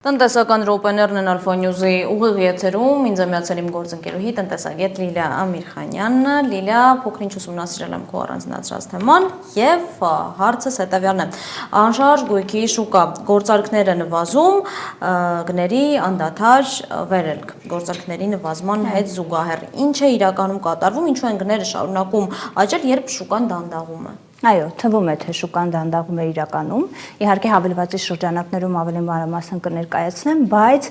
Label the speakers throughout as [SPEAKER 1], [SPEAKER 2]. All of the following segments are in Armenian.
[SPEAKER 1] Տնտեսական րոպեներն են Alpha News-ի ուղիղ եթերում, ինձ է միացել իմ գործընկերուհի տնտեսագետ Լիլիա Ամիրխանյանը։ Լիլիա, փոքրինչ ուսումնասիրել եմ քո առանձնացրած թեման եւ հարցս հետեւյալն է։ Անշարժ գույքի շուկա, գործարքները նվազում, գների անդադար վերելք, գործարքների նվազման հետ զուգահեռ։ Ինչ է իրականում կատարվում, ինչու են գները շարունակում աճել, երբ շուկան դանդաղում է։
[SPEAKER 2] Այո, թվում է, թե շուկան դանդաղում է իրականում, իհարկե հավելվածի շրջանակներում ավելի մանրամասն կներկայացնեմ, բայց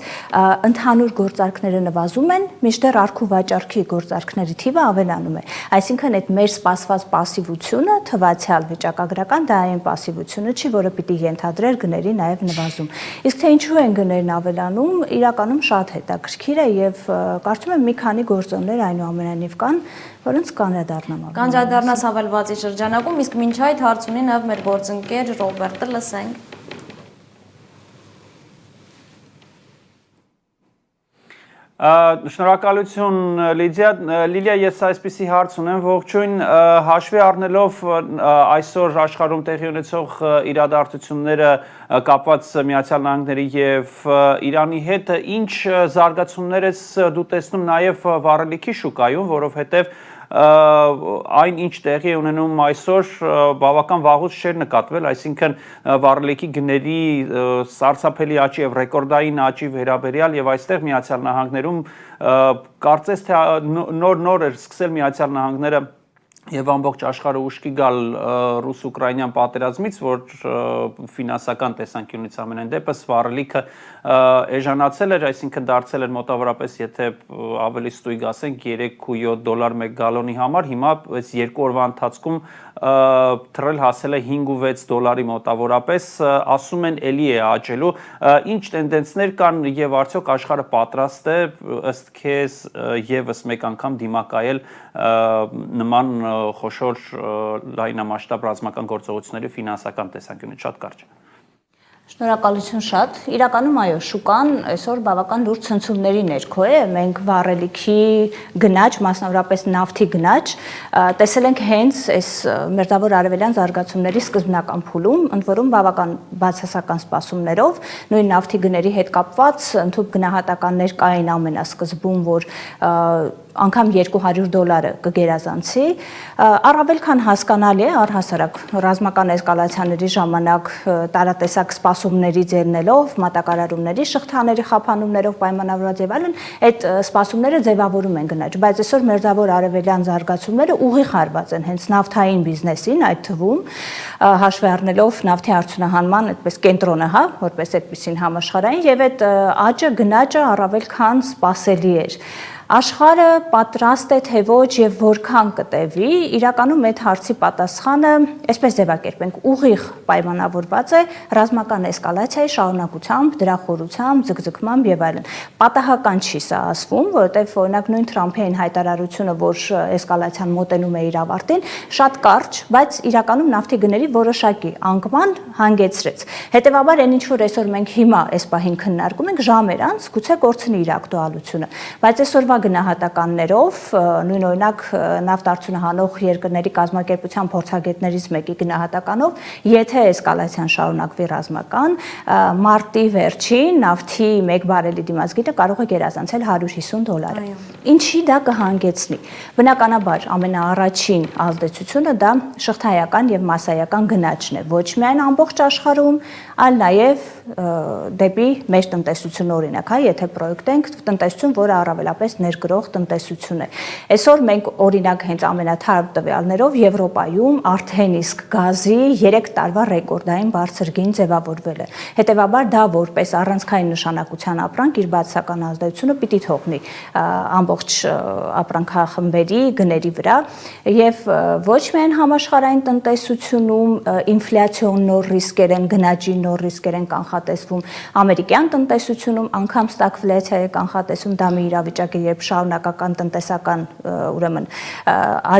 [SPEAKER 2] ընդհանուր գործարքները նվազում են, մինչդեռ առք ու վաճառքի գործարքների թիվը ավելանում է։ Այսինքն այդ մեր սպասված պասիվությունը, թվացial վիճակագրական դա այն պասիվությունը չի, որը պիտի ենթադրեր գների նաև նվազում։ Իսկ թե ինչու են գներն ավելանում, իրականում շատ հետաքրքիր է եւ կարծում եմ մի քանի գործոններ այնուամենայնիվ կան, որոնց կանրադառնամ։
[SPEAKER 1] Կանրադառնաս հավելվածի շրջանակում, իսկ մինչ այդ հարց ունի նաև մեր գործընկեր Ռոբերտը, լսենք։
[SPEAKER 3] Շնորհակալություն Լիլիա, ես այսպիսի հարց ունեմ, ողջույն, հաշվի առնելով այսօր աշխարհում տեղի ունեցող իրադարձությունները կապված Միացյալ Նահանգների եւ Իրանի հետ, ինչ զարգացումներ ես դու տեսնում նաև վառելիքի շուկայում, որովհետեւ այն ինչ տեղի ունենում այսօր բավական վաղուց չէր նկատվել, այսինքն վառելիքի գների սարսափելի աճի եւ ռեկորդային աճի վերաբերյալ եւ այստեղ Միացյալ Նահանգներում կարծես թե նոր էր սկսել Միացյալ Նահանգները եւ ամբողջ աշխարհը ուշքի գալ ռուս-ուկրաինյան պատերազմից, որ ֆինանսական տեսանկյունից ամենայն դեպս վառելիքը էժանացել էր, այսինքն դարձել էր մոտավորապես, եթե ավելի ստույգ ասենք, $3.7 մեկ գալոնի համար, հիմա այս 2 օրվա ընթացքում թռել հասել է $5.6 մոտավորապես, ասում են էլի է աճելու, ինչ տենդենսներ կան եւ արդյոք աշխարհը պատրաստ է ըստ քեզ եւս մեկ անգամ դիմակայել նման խոշոր լայնամասշտաբ ռազմական գործողությունների ֆինանսական տեսանկյունից շատ կարճ է։
[SPEAKER 2] Շնորհակալություն շատ։ Իրականում այո, շուկան այսօր բավական լուրջ ցնցումների ներքո է։ Մենք վառելիքի գնաճ, մասնավորապես նավթի գնաճ, տեսել ենք հենց այս մերձավոր արևելյան զարգացումների սկզբնական փուլում, ընդ որում բավական բացասական սպասումներով, նույն նավթի գների հետ կապված ընդհանուր գնահատականներ կային ամենասկզբում, որ անգամ $200 կգերազանցի, առավել քան հասկանալի է, առհասարակ ռազմական էսկալացիաների ժամանակ տարատեսակ սպասումների ձեռնելով, մատակարարումների, շղթաների խափանումներով պայմանավորված եւ այլն, այդ սպասումները ձևավորում են գնաճ, բայց այսօր մերձավոր արևելյան զարգացումները ուղիղ հարված են հենց նավթային բիզնեսին, այդ թվում հաշվի առնելով նավթի արդյունահանման այդպես կենտրոնը, հա, որպես այդպեսին համաշխարհային եւ այդ աճը գնաճը առավել քան սպասելի էր։ Աշխարհը պատրաստ է թե ոչ եւ որքան կտևի, իրականում այդ հարցի պատասխանը, այսպես ձևակերպենք, ուղիղ պայմանավորված է ռազմական էսկալացիայի շարունակությամբ, դրա խորությամբ, ձգձգմամբ եւ այլն։ Պատահական չի սա ասվում, որովհետեւ օրինակ նույն Թրամփի այն հայտարարությունը, որ էսկալացիան մոտենում է իր ավարտին, շատ կարճ, բայց իրականում նավթի գների որոշակի անկման հանգեցրեց։ Հետևաբար այն ինչ որ այսօր մենք հիմա այս պահին քննարկում ենք, ժամեր անց գուցե կորցնի իր ակտուալությունը, բայց այսօրվա գնահատականներով, նույն օրինակ նավթ արդյունահանող երկրների կազմակերպության փորձագետներից մեկի գնահատականով, եթե էսկալացիան շարունակվի ռազմական, մարտի վերջին նավթի 1 բարելի դիմացկինը կարող է գերազանցել $150։ Ինչի դա կհանգեցնի։ Բնականաբար ամենաառաջին ազդեցությունը դա շղթայական եւ մասսայական գնաճն է, ոչ միայն ամբողջ աշխարհում, այլ նաեւ դեպի մեր տնտեսությունը օրինակ, հա, եթե պրոյեկտենք տնտեսություն, որը առավելապես ներգրող տնտեսություն է։ Այսօր մենք օրինակ հենց ամենաթարմ տվյալներով Եվրոպայում արդեն իսկ գազի 3 տարվա ռեկորդային բարձր գին ձևավորվել է։ Հետևաբար դա որպես առանցքային նշանակության ապրանք իր բացասական ազդեցությունը պիտի թողնի ամբողջ ապրանքախմբերի գների վրա եւ ոչ միայն համաշխարհային տնտեսությունում ինֆլյացիոն նոր ռիսկեր են, գնաճի նոր ռիսկեր են կանխատեսվում, ամերիկյան տնտեսությունում անգամ ստագֆլյացիա է կանխատեսվում, դա մի իրավիճակ է, երբ երբ շարունակական տնտեսական ուրեմն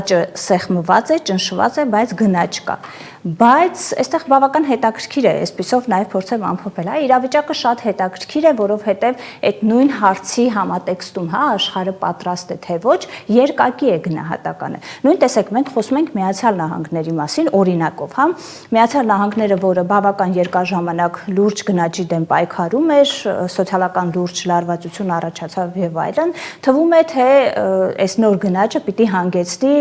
[SPEAKER 2] աճը սեղմված է, ճնշված է, բայց գնաճ կա։ Բայց այստեղ բավական հետաքրքիր է, այսպիսով նաև փորձեմ ամփոփել, հա, իրավիճակը շատ հետաքրքիր է, որովհետև այդ նույն հարցի համատեքստում, հա, աշխարհը պատրաստ է թե ոչ, երկակի է գնահատականը։ Նույն տեսեք, մենք խոսում ենք Միացյալ Նահանգների մասին, օրինակով, հա, Միացյալ Նահանգները, որը բավական երկար ժամանակ լուրջ գնաճի դեմ պայքարում էր, սոցիալական լուրջ լարվածություն առաջացավ եւ այլն, թվում է թե այս նոր գնաճը պիտի հանգեցնի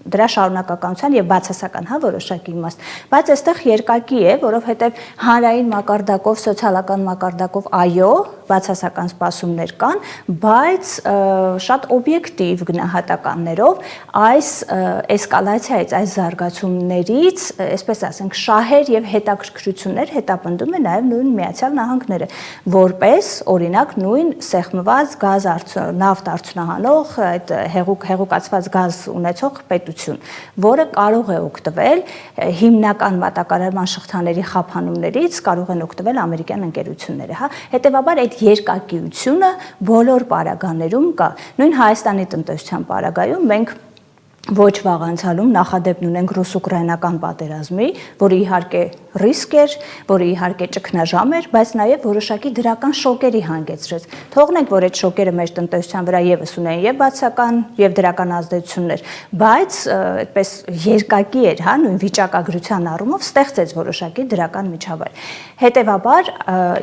[SPEAKER 2] դրա շարունակականության եւ բացասական, հա, որոշակի իմաստ, բայց այստեղ երկակի է, որովհետեւ հանրային մակարդակով, սոցիալական մակարդակով այո, բացասական սպասումներ կան, բայց շատ օբյեկտիվ գնահատականներով այս էսկալացիայից, այս զարգացումներից, այսպես ասենք, շահեր եւ հետաքրքրություններ հետապնդում է նաեւ նույն Միացյալ Նահանգները, որպես օրինակ նույն սեղմված գազ նավթ արդյունահանող, այդ հեղուկացված գազ ունեցող պետություն, որը կարող է օգտվել հիմնական մատակարարման շղթաների խափանումներից, կարող են օգտվել ամերիկյան ընկերությունները, հա, հետեւաբար այդ երկակիությունը բոլոր պարագաներում կա։ Նույն Հայաստանի տնտեսության պարագայում մենք ոչ վաղ անցյալում նախադեպն ունենք ռուս-ուկրաինական պատերազմի, որը իհարկե ռիսկ էր, որը իհարկե ճգնաժամ էր, բայց նաև որոշակի դրական շոկերի հանգեցրեց։ Թողնենք, որ այդ շոկերը մեր տնտեսության վրա եւս ունեն եւ բացական եւ դրական ազդեցություններ, բայց այդպես երկակի էր, հա, նույն վիճակագրության առումով ստեղծեց որոշակի դրական միջավայր։ Հետևաբար,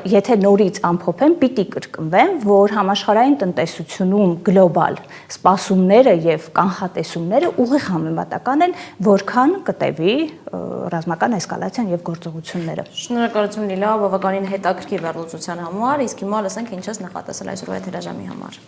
[SPEAKER 2] եթե նորից ամփոփեմ, պիտի կրկնվեմ, որ համաշխարհային տնտեսությունում գլոբալ սպասումները եւ կանխատեսումները ուղիղ համեմատական են, որքան կտևի ռազմական էսկալացիան եւ գործողությունները։
[SPEAKER 1] Շնորհակալություն Լիլա, բավականին հետաքրքիր վերլուծության համար, իսկ հիմա լսենք ինչ ես նախատեսել այսօրվա եթերաժամի համար։